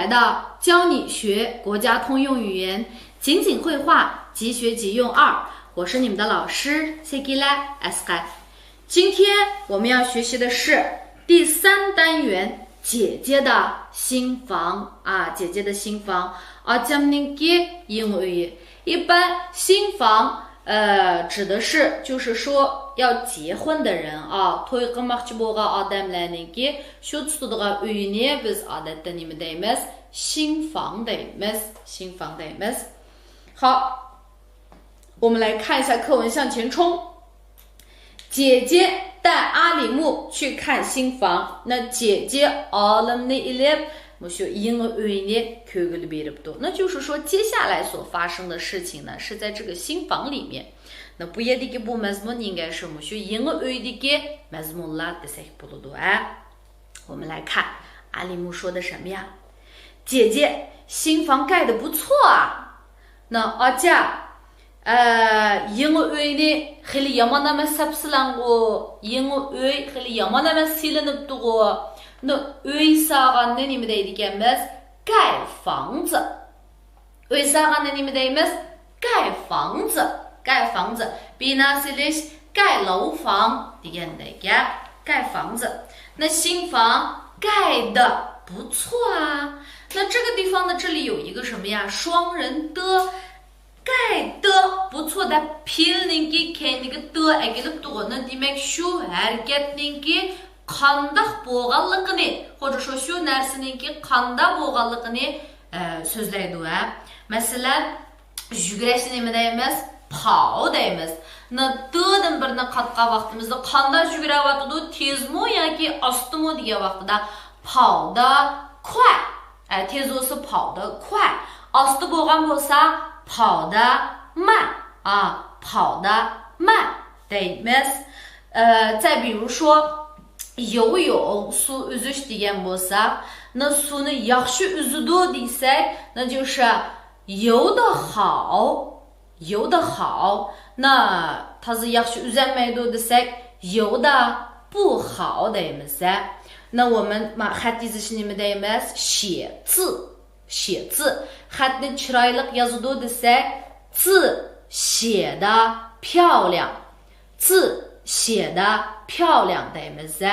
来的教你学国家通用语言，仅仅绘画，即学即用2。我是你们的老师 Segila Eskai。今天我们要学习的是第3单元姐姐的新房啊，姐姐的新房。一般新房指的是就是说要结婚的人啊。toy qilmoqchi bo'lgan odamlarniki shu tutadigan uyni biz odatda nima deymiz? 新房deymiz，新房deymiz。好，我们来看一下课文向前冲。姐姐带阿里木去看新房。那姐姐olimni ilib mushu yangi uyni ko'ngil beribdi。那就是说接下来所发生的事情呢，是在这个新房里面。那bu yerdagi bu mazmun应该是mushu yangi uydagi mazmunlar desak bo'ladi啊。我们来看阿里木说的什么呀？姐姐，新房盖得不错啊。那阿家yangi uyni xili yomon emas sapsilangu, yangi uy xili yomon emas silinibdi-ku。那uy salganni nima deydi ekanmiz? 盖房子。uy salganni nima deymiz? 盖房子，盖房子。bina silish 盖楼房degandek，盖房子。那新房盖的不错啊。那这个地方呢，这里有一个什么呀？双人的。盖的不错的필ninki kendiki的әкеліп тұғыны демек şu әрекетninki қандақ болғанлығыны或者说şu нәрсенинki қанда болғанлығыны сөзлейді. Мәселен, жүгірәші неме дейміз? Пау дейміз. Dıдың біріні қатқа вақтымызды қанда жүгірә вақтыды, тез му яки асты му деген вақтыда пауда快. Тез осы пауда快. Асты болған болса跑得慢啊，跑得慢 deymiz。再比如说游泳 su üzüş degan bo'lsa， 那 suni yaxshi üzüdü desek， 那就是游得好，游得好。那它是yaxshi üzülmeydi desek， 游得不好 deymiz。那我们xat yazishni nima deymiz？ 写字。写字 xatni chiroyli yozadi desak， 字写的漂亮，字写的漂亮 deymiz。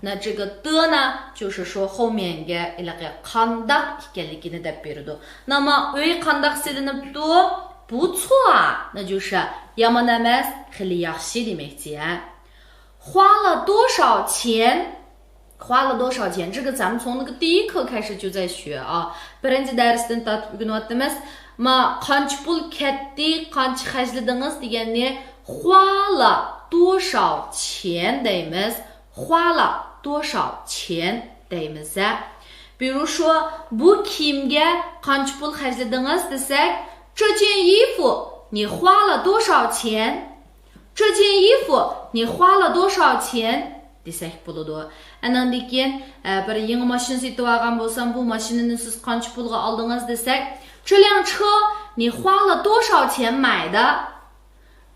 那这个的呢，就是说后面嘅qandaq ekanligini deb beradi。那么uy qandaq silinibdi？ 不错啊，那就是yomon emas xili yaxshi demekçi。花了多少钱？花了多少钱？这个咱们从那个第一课开始就在学啊。Birinci dərsdən tatib o'rganyapmiz. Ma qancha pul ketdi, qancha xərcladingiz deganni 花了多少钱 deymiz. 花了多少钱 deymiz。比如说 bu kiyimga qancha pul xərcladingiz desak， 这件衣服你花了多少钱？ 这件衣服你花了多少钱？ desak bo'ladi. Andan keyin bir yangi mashina sotib olgan bo'lsam, bu mashinani siz qancha pulga oldingiz desak， 这辆车你花了多少钱买的？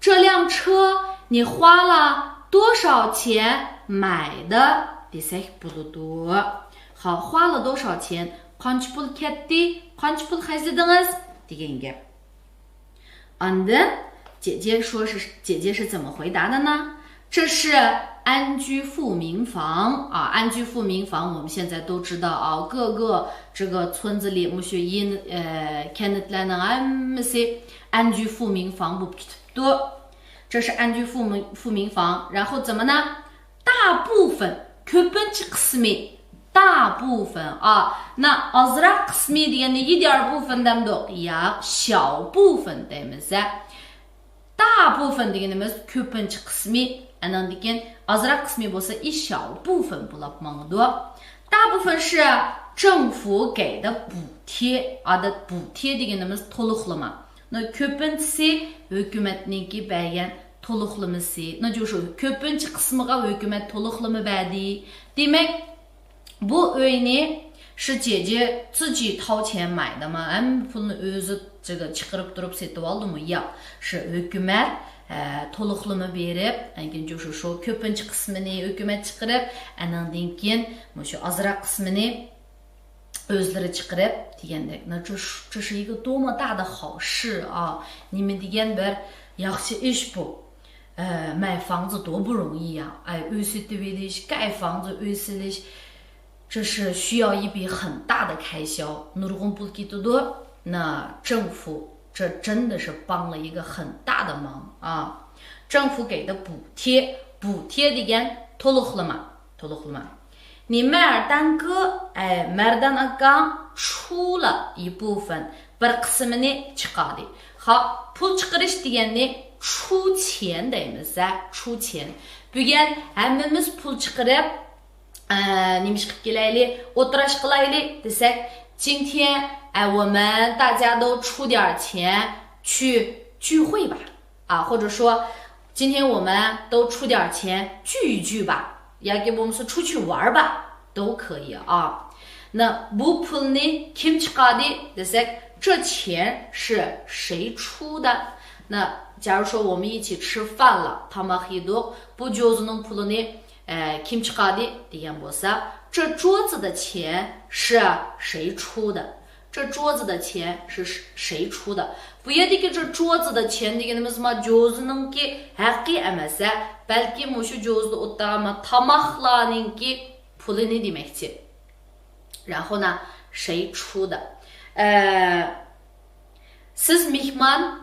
这辆车你花了多少钱买的 desak bo'ladi。好，花了多少钱？ qancha pul ketdi? qancha pul xarjladingiz degan gap。Andan姐姐是怎么回答的呢？这是安居富民房啊，安居富民房我们现在都知道啊，各个这个村子里kenetlerning hammasi安居富民房bo'lib ketibdi。这是安居富民房，然后怎么呢？大部分 ko'pincha qismi 大部分啊，那 ozroq qismi deganda 一点部分demdi yo'q， 小部分deymiz。大部分deganimiz ko'pincha qismi。Andan keyin ozroq qismi bo'lsa 一小部分bo'lib mangdi。大部分是政府给的补贴啊的补贴deganimiz to'liqlama。那 ko'pinchisi hukumatniki bergan to'liqlamasi， 那就是 ko'pincha qismiga hukumat to'liqlama berdi。demak bu uyni是姐姐自己掏钱买的吗？ pulni o'zi这个chiqarib turib setib oldimi？ yo'q， 是 hukumat to'liqlama berib， 就是说 ko'pincha qismini hukumat chiqarib， andan keyin shu ozroq qismini özleri çıkarıp degende. 那这是一个多么大的好事啊！你们degan bir yaxshi ish bu. 买房子多不容易呀！哎，ösütüveliş, 盖房子ösüliş，这是需要一笔很大的开销。nurgun pul kitudu，那政府这真的是帮了一个很大的忙啊！政府给的补贴degan to'liqlama。你麦尔丹哥，merdan aka出了一部分bir qismini chiqadi。好，pul chiqarish deganni出钱deymiz，出钱。Bugun hammamiz pul chiqarib nima ish qilib kelaylik, o'tirish qilaylik desak，今天我们大家都出点钱去聚会吧，或者说今天我们都出点钱聚一聚吧。yoki bo'lmasa出去玩吧，都可以啊。那bu pulni kim chiqadi desak，这钱是谁出的？那假如说我们一起吃饭了，tamaq yedik，bu jo'zining pulini kim chiqadi degan bo'lsa，这桌子的钱是谁出的？这桌子的钱是谁出的？bu yerdagi这桌子的钱deganimiz jo'zininki haqiqiy emas， balki mushu jo'zda o'tirgan tomoqlarninki pulini demakchi。然后呢，谁出的？siz mehmon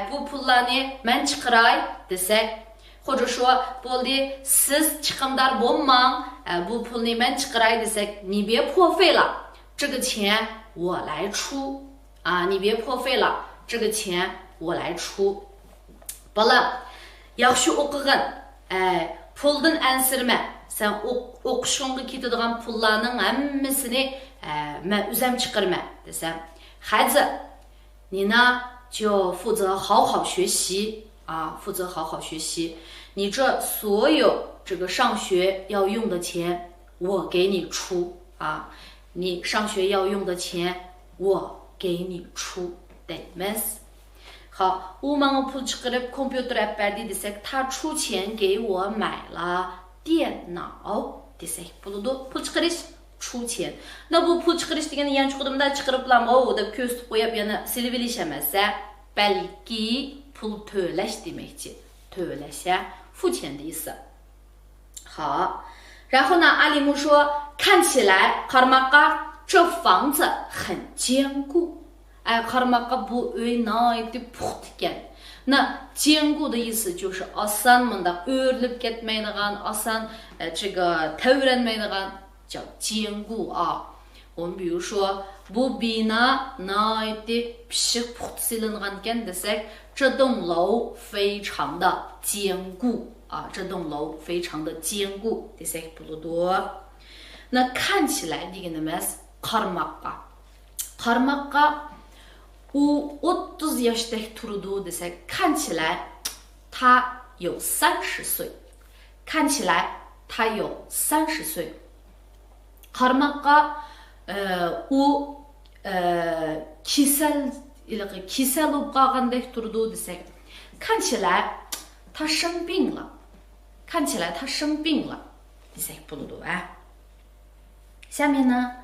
bu pullarni men chiqaray desak，或者说bo'ldi siz chiqimdor bo'lmang bu pulni men chiqaray desak，你别破费了，这个钱我来出啊！你别破费了，这个钱我来出。Bola yaxshi o'qigan puldan ansirma. Sen o'qishga ketadigan pullarning hammasini men o'zim chiqarma desam，孩子，你呢就负责好好学习啊，负责好好学习。你这所有这个上学要用的钱，我给你出啊。你上学要用的钱，我给你出，对吗？好，我们pul chiqarib kompyuter olib berdi desak，他出钱给我买了电脑desak bo'ladi。pul chiqarish出钱。那bu pul chiqarish degani yanchi qudimda chiqarib bilan deb ko'z qo'yib yana silib olish emas, balki pul to'lash demakchi. to'lash，付钱的意思。好，然后呢，阿里木说，看起来qarmoqqa这房子很坚固。qarmoqqa bu uy nihoyatda puxta ekan。那坚固的意思就是oson bunda o'rilib ketmaydigan, oson这个tavranmaydigan叫坚固啊。我们比如说bu bina nihoyatda pishiq puxta silingan ekan desak，这栋楼非常的坚固啊，这栋楼非常的坚固desak bo'ladi。那看起来deganimiz qarmoqqa u 30 yaşdek turdu desek， 看起来他有30岁，看起来他有30岁。qarmoqqa u kesel bo'lib qolgandek turdu desek， 看起来他生病了，看起来他生病了desek bo'ladi。下面呢，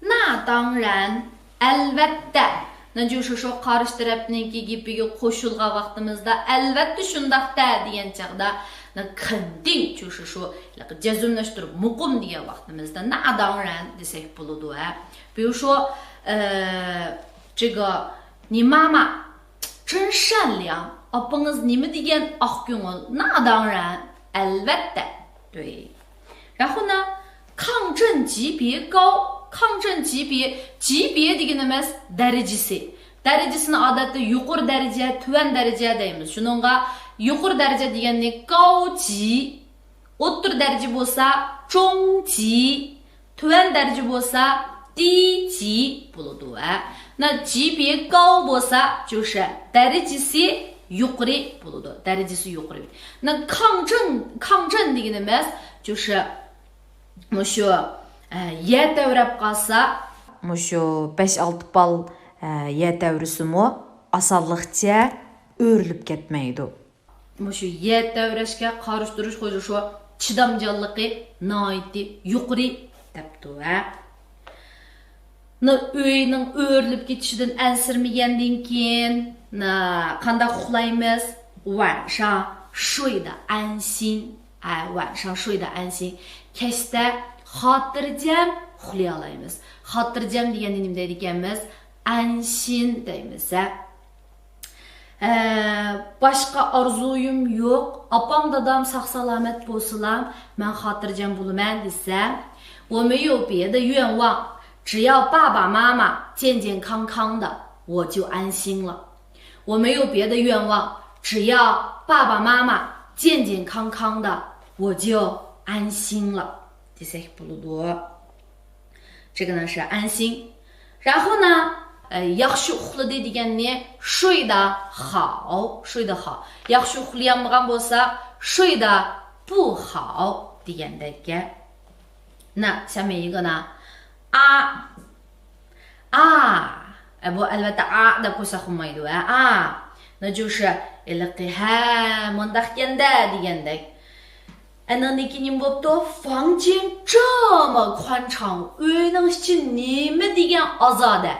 那当然，albatta。那就是说qarshi tarafninki gapiga qo'shilgan vaqtimizda albatta shundaqda degan chaqda， 那肯定就是说jazmlashtirib muqim degan vaqtimizda那当然desak bo'ladi。比如说这个你妈妈真善良，oppangiz nima degan oq ko'ngil， 那当然 albatta， 对。然后呢，抗震级别高。抗震级别deganimiz darajasini odatda yuqori daraja, tuvan daraja deymiz. Shuningga yuqori daraja degani qovji, o'rta daraja bo'lsa zhongji, tuvan daraja bo'lsa diji bo'ladi. Na 级别高bo'lsa 就是darajasi yuqori bo'ladi. darajasi yuqori. Na 抗震deganimiz 就是mushu yer davrab qolsa, mushu 5-6 bal yer davrisimi osonlikcha o'rilib ketmaydi. Mushu yer davrashga qarshi turish qo'yishi chidamjonligi nihoyatda yuqori debdi. Uyning o'rilib ketishidan ansirmagandan keyin qanday uxlaymiz? 晚上睡得安心，晚上睡得安心。kechda xotirjam uxlay olamiz. Xotirjam deganda nima deydi ekanmiz? Anshin deymiz. Boshqa orzuyim yo'q. Opam dadam sog' salomat bo'lsalar, men xotirjam bo'laman desa, 我没有别的愿望，只要爸爸妈妈健健康康的，我就安心了。我没有别的愿望，只要爸爸妈妈健健康康的，我就安心了。第三步路多，这个呢是安心。然后呢，yaxshi uxladi degani睡得好，睡得好。yaxshi uxlayolmagan bo'lsa，睡得不好degandek。那下面一个呢，不albatta的不是xumaydi那就是ilqiham degandek。那给你们的房间这么宽敞，uyning ichi nima degan ozoda。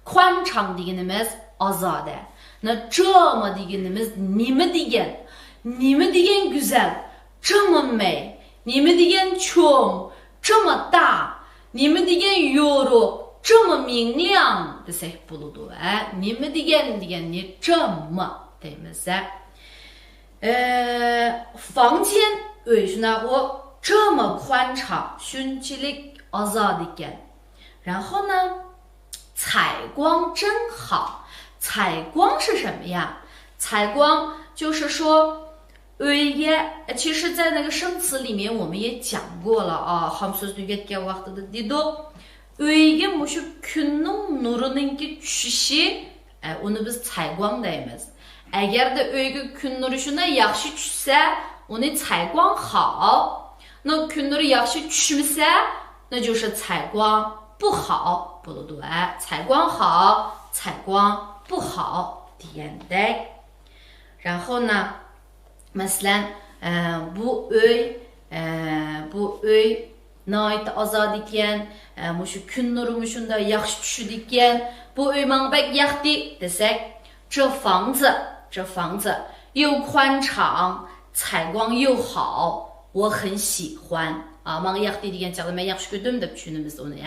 宽敞deganimiz ozoda. 那这么deganimiz nima degan? Nima degan go'zal, 这么美, nima degan cho'ng, 这么大, nima degan yorug', 这么明亮 desak bo'ladi. Nima degan deganni 这么 deymiz. 房间 uy shunaqa 这么宽敞, shunchalik ozod ekan. 然后呢采光真好，采光是什么呀？采光就是说，其实在那个生词里面我们也讲过了啊。hamso'zluyatgan vaqtida deydi, uyga mushu kunning nurininki tushishi, uni biz 采光 deymiz. Agarda uyga kun nuri shunday yaxshi tushsa, uni 采光好。那 kun nuri yaxshi tushmasa, 那就是采光不好。采光好，采光不好 deganday。然后呢 masalan bu uy nihoyatda ozod ekan, mushu kun nuri shunday yaxshi tushdi ekan, bu uy menga bak yoqdi desak, 这房子又宽敞，采光又好，我很喜欢。menga yoqdi degan chog'da men yaxshi ko'rdim deb tushunamiz uni.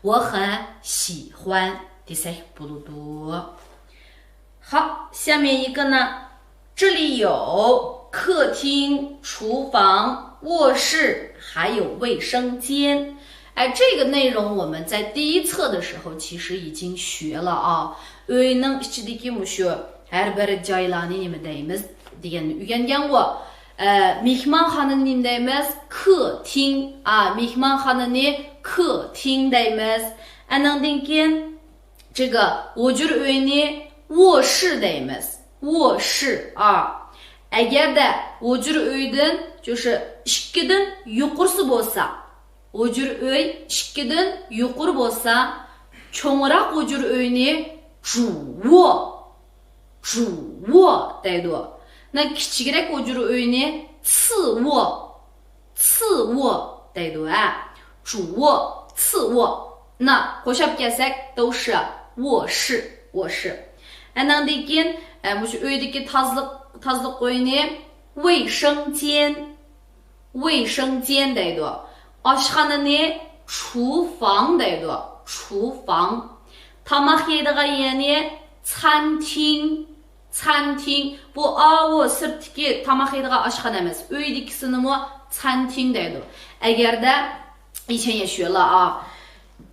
我很喜欢 desak bo'ladi. 好，下面一个呢，这里有客厅、厨房、卧室，还有卫生间。这个内容我们在第一册的时候其实已经学了啊。uyning ichidagi mushu har bir joylarni nima deymiz deganni o'rgangan. mehmonxonani nima deymiz? 客厅 mehmonxonani 客厅 deymiz. Andan keyin 这个 o'jir uyni 卧室 deymiz. 卧室 agarda o'jir uydan 就是2dan yuqorisi bo'lsa, o'jir uy 2dan yuqori bo'lsa, cho'ngroq o'jir uyni 主卧 deydi. 那 kichikroq o'jir uyni 次卧 deydi. 主卧、次卧，那qo'shib kelsak都是卧室。Andan keyin mushu uydagi tozliq uyni 卫生间deydi. Oshxonani 厨房 deydi. 厨房。tamoq yeydigan yerni 餐厅。bu o sirtdagi tamoq yeydigan oshxona emas. Uydagisini餐厅 deydi. Agarda 以前也学了啊，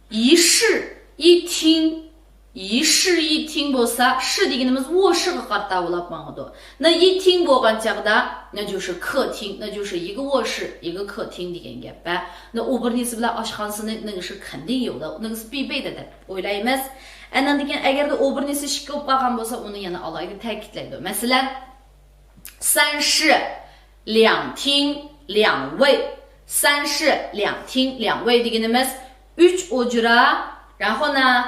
一室一厅bo'lsa, 室 deganimiz 卧室和qarta bo'lib mangdi. 那一厅 bo'lgan chaqda 那就是客厅，那就是一个卧室一个客厅 degan gap. 那 o'birnisi bilan oshxonasini 那个是肯定有的，那个是必备的 deb o'ylaymiz. Andan keyin agarda o'birnisi ishga olib qolgan bo'lsa, uni yana alohida ta'kidlaydi. Masalan, 三室两厅两卫。三室两厅两卫 deganimiz 3 o'jra, 然后呢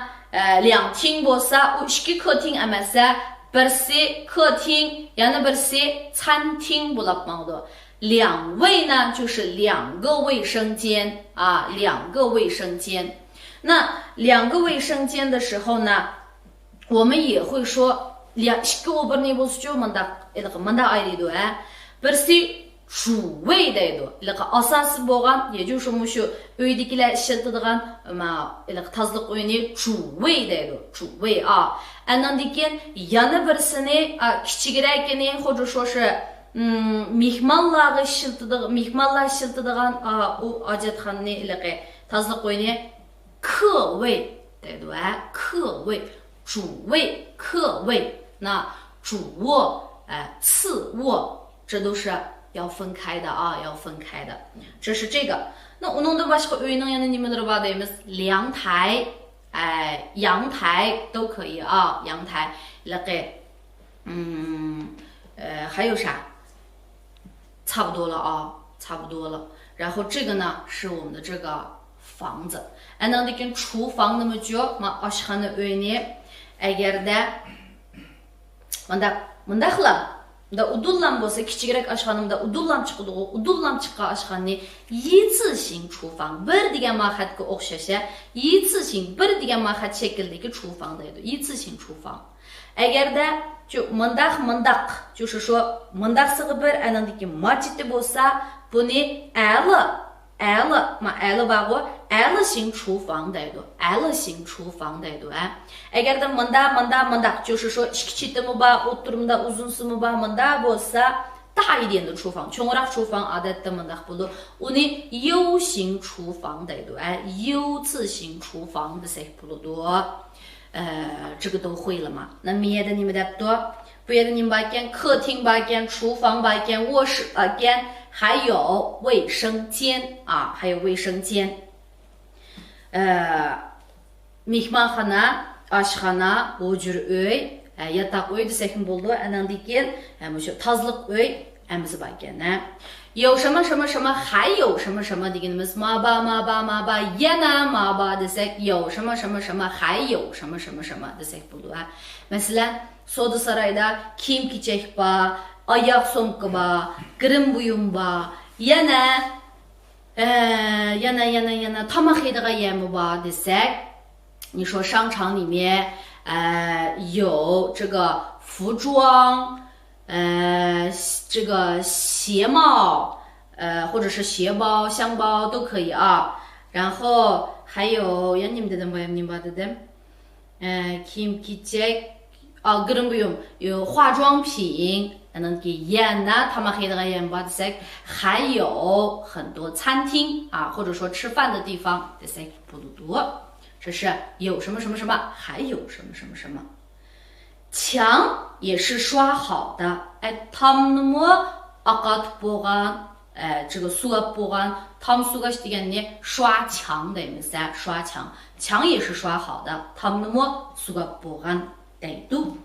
两厅 bo'lsa, 2 客厅 emasa, birsi 客厅 yana birsi 餐厅 bo'lib qoldi. 两卫呢就是2个卫生间2个卫生间。那两个卫生间的时候呢，我们也会说ikki o'birning bo'lsa-chu manda ayrıydı birisi主谓deydi. Asası bo'lgan,也就是说şu uydagilar ishlatadigan tozliq uyini 主谓deydi. 主谓啊. Andan keyin yana birisini kichikrakini,或者说是mehmonlarga ishlatadigan o hojatxonani tozliq uyini 客谓deydi. 客谓 主谓客谓，那主卧次卧这都是要分开的啊，要分开的。这是这个。那운동도 마시고 의능에는 님들 봐도면阳台，阳台都可以啊，阳台。이렇게还有啥？差不多了啊，差不多了。然后这个呢是我们的这个房子。那那跟厨房那么久嘛，aşxana uyni。Agarda manda qilam, manda udullam bo'lsa, kichikroq oshxonamda udullam chiqadi, udullam chiqqan oshxonani 一字形厨房 bir degan mahatga o'xshasha, 一字形 bir degan mahat shakldagi 厨房 deydi, 一字形厨房。Agarda mundaq 就是说 mundaqsiga bir anandagi majiti bo'lsa, buni L bag'u L 型厨房 deydi. L 型厨房 deydi. Agarda munda 就是说 kichik chetimi bor, o'tirumda uzunsimi bor, munda bo'lsa 大一点的厨房, cho'ngroq 厨房 odatda mundaq bo'ladi. Uni U 型厨房 deydi. U 字形厨房 desak bo'ladi. 这个都会了嘛？那别的你们得多，别的你们把间客厅把间厨房把间卧室把间，还有卫生间啊，还有卫生间。mehmonxona, oshxona, o'jir uy, yatak uy desak bo'ldi. Andan keyin shu tozliq uy amiz bor ekan. 有什么什么什么还有什么什么 deganimiz ma ba yana ma ba desak 有什么什么什么还有什么什么什么 desak bo'ladi. Masalan, Soda saroyda kiyim-kechak bor, oyoq so'mka bor, girim buyum bor, yana tomoq yeydigan yemi bor desak, 你说商场里面有这个服装这个鞋帽，或者是鞋包、箱包都可以啊。然后还有呀，你们的뭐야，你们的kiyim-kechak，그런 buyum有化妆品，能给烟呢，他们黑的烟吧，desak，还有很多餐厅啊，或者说吃饭的地方，desak不多。这是有什么什么什么，还有什么什么什么。墙也是刷好的，탐노무 아까트 보관，这个수업 보관，탐수가 되겠네，刷墙的意思，刷墙，墙也是刷好的，탐노무 수업 보관得读。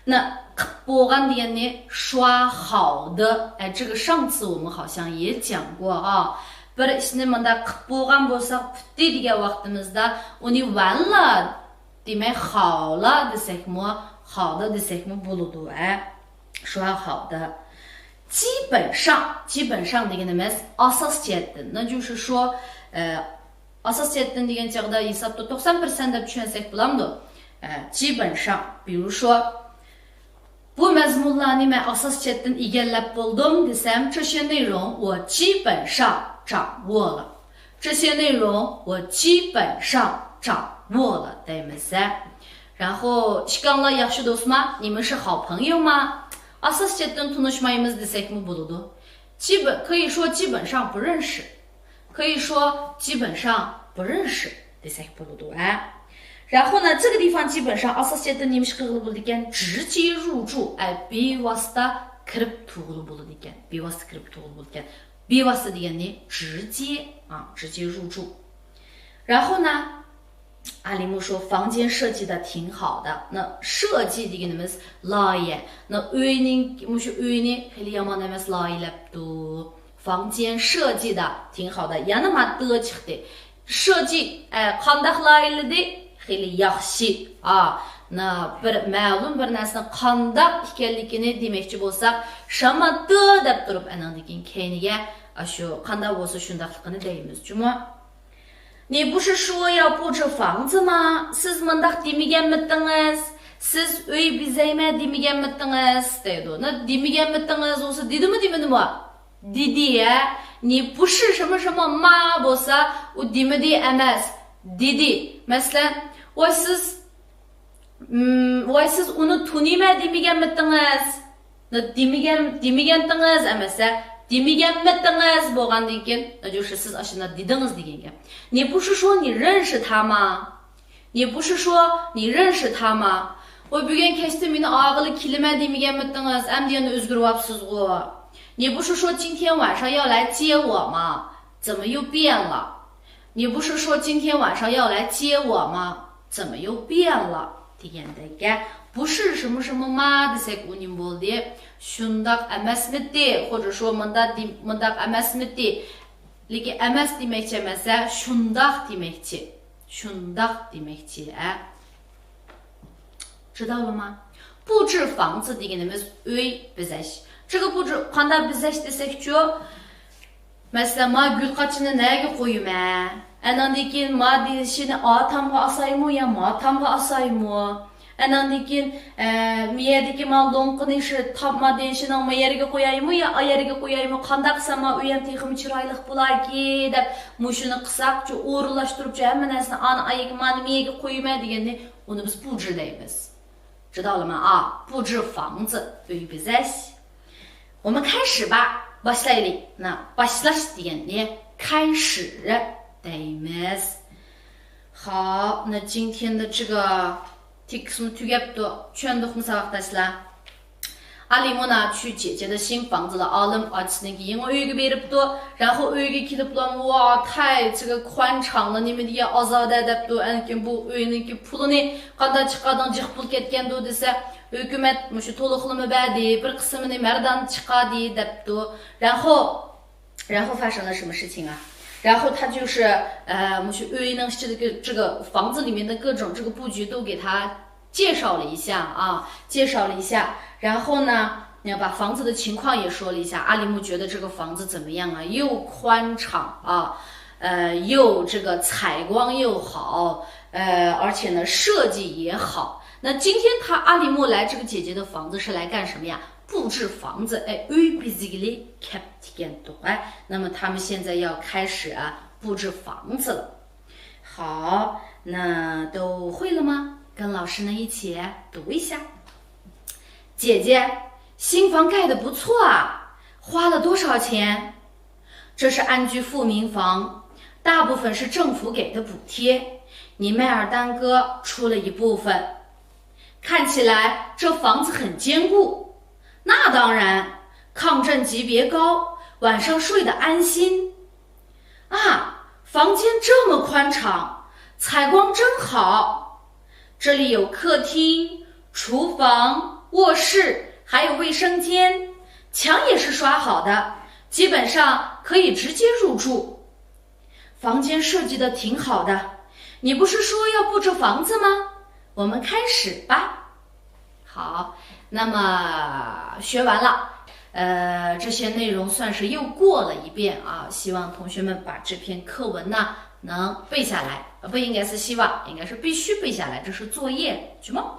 那보관的呢，刷好的，这个上次我们好像也讲过啊。bir ishni manda qilib bo'lgan bo'lsa, putti degan vaqtimizda uni valla demak 好了 desakmi 好的 desakmi bo'ladi. 刷好的。基本上 deganimiz asos jihatdan, 那就是说 asos jihatdan degan chog'da hisobda 90% deb tushunsak bo'lamdi. 基本上比如说 bu mazmunlarni men asos jihatdan egallab bo'ldim desam, 这些内容我基本上掌握了，这些内容我基本上掌握了，对吗？然后시간lar yaxshi do'stma，你们是好朋友吗？ asas jihatdan tanishmaymiz desakmi bo'ladi。基本可以说基本上不认识，可以说基本上不认识 desak bo'ladi。然后呢，这个地方基本上 asas jihatdan nima qilib bo'ladi ekan， 直接入住，bevosita kirib tug'ilib bo'ladi ekan， bevosita kirib tug'ilib bo'ladi ekan。bevosita degani 直接啊，直接入住。然后呢，阿里木说房间设计的挺好的。那设计deganimiz loyiha。那uyning uyni hali yomon emas loyihalabdi。房间设计的挺好的。yana madda chiqdi。设计qanday loyihaladi hali yaxshi啊。那bir ma'lum bir narsani qanday ekanligini demoqchi bo'lsak, shamadda deb turib anandan keyin keyiniga shu qanday bo'lsa shundaqligini deymiz. Juma 你不是说要布置房子吗？ Siz mındaq demiganmidingiz? Siz uy bezayman demaganmidingiz deydi. Na demaganmidingiz olsa dedimi demedimi? Dedi ya. 你不是什么什么吗 bo'lsa, u demadi emas. Dedi. Masalan, voy siz uni tuniyman demaganmidingiz? Demagandingiz emasa, demaganmidingiz bo'lgandan keyin, 那就是siz ashuna dedingiz degan gap. 你不是说你认识他吗？你不是说你认识他吗？ O bugün kechda meni og'ili kelma demaganmidingiz? Endi yana o'zgaryapsiz-ku. 你不是说今天晚上要来接我吗？怎么又变了？你不是说今天晚上要来接我吗？怎么又变了？ degandagi 不是什么什么吗 desak uning bo'ldi. Shundoq emasmidi, 或者说 mundaq emasmidi. Lekin emas demakchi emasa, shundoq demakchi. Shundoq demakchi. 知道了吗？布置房子deganimiz uy bezash. 这个布置 qanday bezash desakchu, masalan, ma gul qochini nega qo'yman? Andan keyin ma deyishini otamga asaymi yo motamga asaymi? Andan keyin miyadagi ma lo'nqini shu topma deyishini ma yerga qo'yaymi yo ayariga qo'yaymi? Qanday qilsam ma uy ham texmi chiroyli bo'larki deb mushuni qilsaqchu, o'rinlashtiribchi hamma narsani ana ayaga mana miyaga qo'yman deganda uni biz布置 deymiz. 知道了吗？啊，布置房子 uy bezash. 我们开始吧。boshlaylik. 那 boshlash degani 开始 deymiz. 好，那今天的这个 tekstimiz tugabdi. Tushundikmi saboqdoshlar? Alimona 去姐姐的新房子了。Olim ochisidan keyin uyga beribdi. 然后 uyga keliblar, "Wow, 太这个宽敞了, nima degan ozoda" debdi. Lekin bu uyninki pulini qanday chiqading jiq pul ketgandi desa, hukumat mushu to'liqlimi berdi, bir qismini mardan chiqadi debdi. 然后发生了什么事情啊？ 然后他就是mushu uyning ichidagi 这个房子里面的各种这个布局都给他介绍了一下啊，介绍了一下。 然后呢，把房子的情况也说了一下。阿里木觉得这个房子怎么样啊？又宽敞啊，又这个采光又好，而且呢设计也好。那今天阿里木来这个姐姐的房子是来干什么呀？布置房子。哎 uy bezagli kaptigan. 哎，那么他们现在要开始布置房子了。好，那都会了吗？跟老师呢一起读一下。 姐姐，新房盖得不错啊，花了多少钱？这是安居富民房，大部分是政府给的补贴，你迈尔丹哥出了一部分。看起来这房子很坚固，那当然，抗震级别高，晚上睡得安心。啊，房间这么宽敞，采光真好，这里有客厅、厨房。 卧室还有卫生间，墙也是刷好的，基本上可以直接入住。房间设计的挺好的，你不是说要布置房子吗？我们开始吧。好，那么学完了，这些内容算是又过了一遍啊。希望同学们把这篇课文呢能背下来，不应该是希望，应该是必须背下来，这是作业，什么？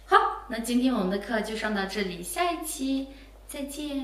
好，那今天我们的课就上到这里，下一期再见。